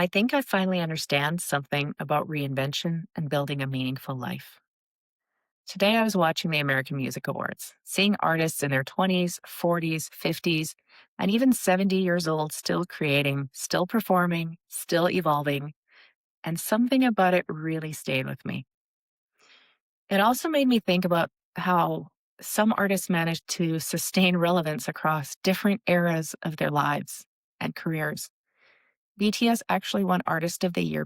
I think I finally understand something about reinvention and building a meaningful life. Today, I was watching the American Music Awards, seeing artists in their 20s, 40s, 50s, and even 70 years old still creating, still performing, still evolving, and something about it really stayed with me. It also made me think about how some artists manage to sustain relevance across different eras of their lives and careers. BTS actually won Artist of the Year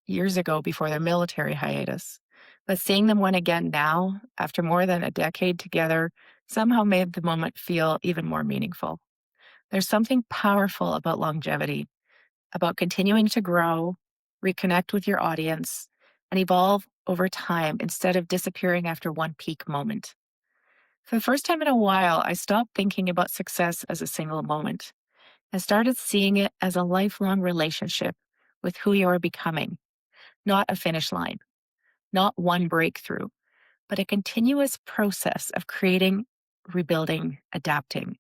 years ago, before their military hiatus. But seeing them win again now, after more than a decade together, somehow made the moment feel even more meaningful. There's something powerful about longevity, about continuing to grow, reconnect with your audience, and evolve over time instead of disappearing after one peak moment. For the first time in a while, I stopped thinking about success as a single moment and started seeing it as a lifelong relationship with who you are becoming, not a finish line, not one breakthrough, but a continuous process of creating, rebuilding, adapting,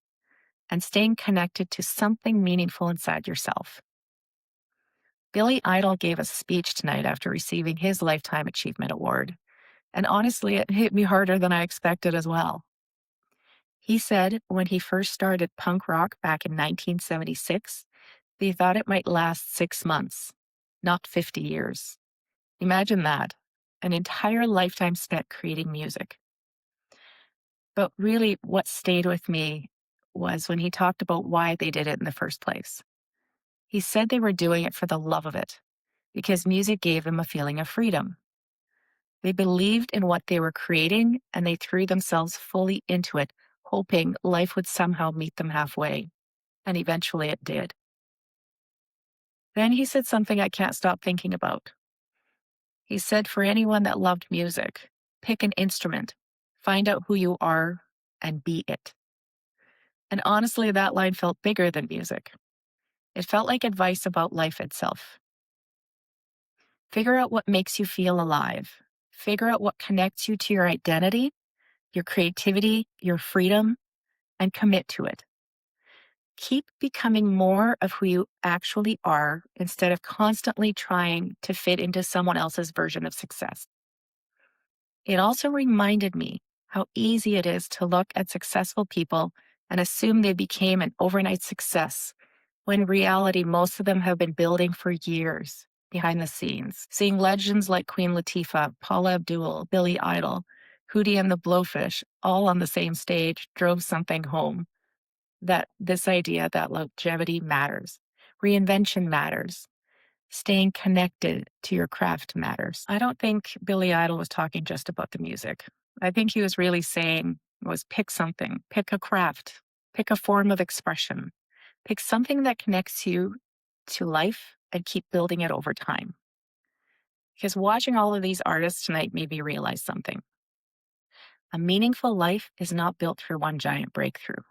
and staying connected to something meaningful inside yourself. Billy Idol gave a speech tonight after receiving his Lifetime Achievement Award, and honestly, it hit me harder than I expected as well. He said when he first started punk rock back in 1976, they thought it might last 6 months, not 50 years. Imagine that, an entire lifetime spent creating music. But really, what stayed with me was when he talked about why they did it in the first place. He said they were doing it for the love of it, because music gave them a feeling of freedom. They believed in what they were creating and they threw themselves fully into it, hoping life would somehow meet them halfway. And eventually it did. Then he said something I can't stop thinking about. He said, for anyone that loved music, pick an instrument, find out who you are, and be it. And honestly, that line felt bigger than music. It felt like advice about life itself. Figure out what makes you feel alive. Figure out what connects you to your identity, your creativity, your freedom, and commit to it. Keep becoming more of who you actually are instead of constantly trying to fit into someone else's version of success. It also reminded me how easy it is to look at successful people and assume they became an overnight success, when in reality, most of them have been building for years behind the scenes. Seeing legends like Queen Latifah, Paula Abdul, Billy Idol, Hootie and the Blowfish all on the same stage drove something home, that this idea that longevity matters, reinvention matters, staying connected to your craft matters. I don't think Billy Idol was talking just about the music. I think he was really saying was pick something, pick a craft, pick a form of expression, pick something that connects you to life and keep building it over time. Because watching all of these artists tonight made me realize something. A meaningful life is not built through one giant breakthrough.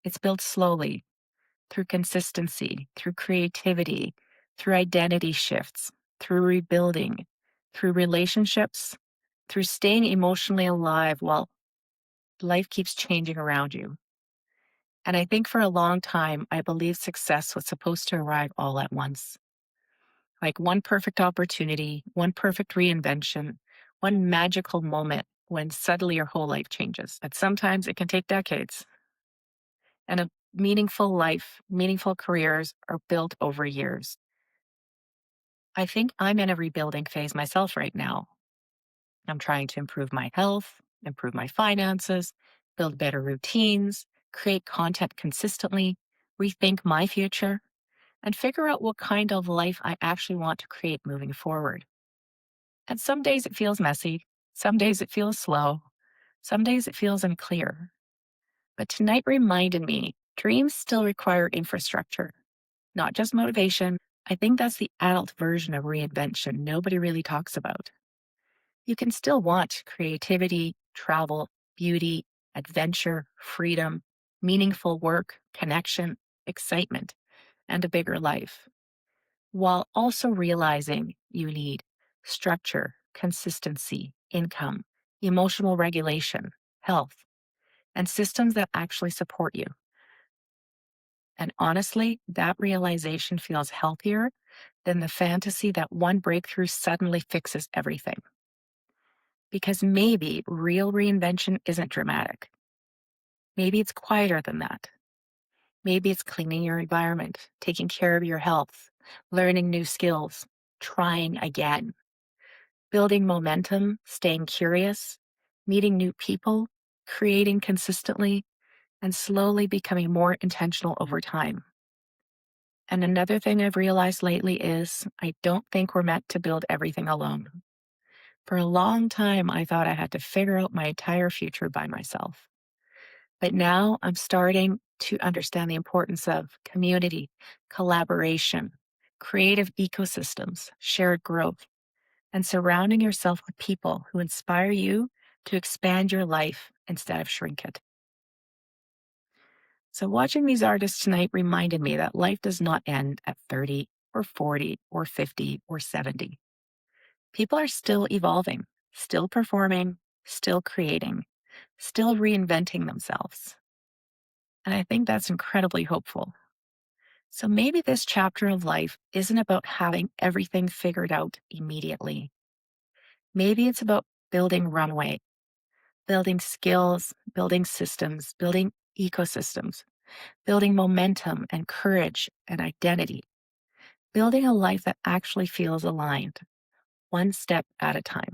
It's built slowly, through consistency, through creativity, through identity shifts, through rebuilding, through relationships, through staying emotionally alive while life keeps changing around you. And I think for a long time, I believed success was supposed to arrive all at once. Like one perfect opportunity, one perfect reinvention, one magical moment when suddenly your whole life changes. But sometimes it can take decades. And a meaningful life, meaningful careers are built over years. I think I'm in a rebuilding phase myself right now. I'm trying to improve my health, improve my finances, build better routines, create content consistently, rethink my future, and figure out what kind of life I actually want to create moving forward. And some days it feels messy, some days it feels slow, some days it feels unclear. But tonight reminded me dreams still require infrastructure, not just motivation. I think that's the adult version of reinvention nobody really talks about. You can still want creativity, travel, beauty, adventure, freedom, meaningful work, connection, excitement, and a bigger life, while also realizing you need structure, consistency, income, emotional regulation, health, and systems that actually support you. And honestly, that realization feels healthier than the fantasy that one breakthrough suddenly fixes everything. Because maybe real reinvention isn't dramatic. Maybe it's quieter than that. Maybe it's cleaning your environment, taking care of your health, learning new skills, trying again, building momentum, staying curious, meeting new people, creating consistently, and slowly becoming more intentional over time. And another thing I've realized lately is I don't think we're meant to build everything alone. For a long time, I thought I had to figure out my entire future by myself. But now I'm starting to understand the importance of community, collaboration, creative ecosystems, shared growth, and surrounding yourself with people who inspire you to expand your life instead of shrink it. So, watching these artists tonight reminded me that life does not end at 30 or 40 or 50 or 70. People are still evolving, still performing, still creating, still reinventing themselves. And I think that's incredibly hopeful. So maybe this chapter of life isn't about having everything figured out immediately. Maybe it's about building runway, building skills, building systems, building ecosystems, building momentum and courage and identity, building a life that actually feels aligned, one step at a time.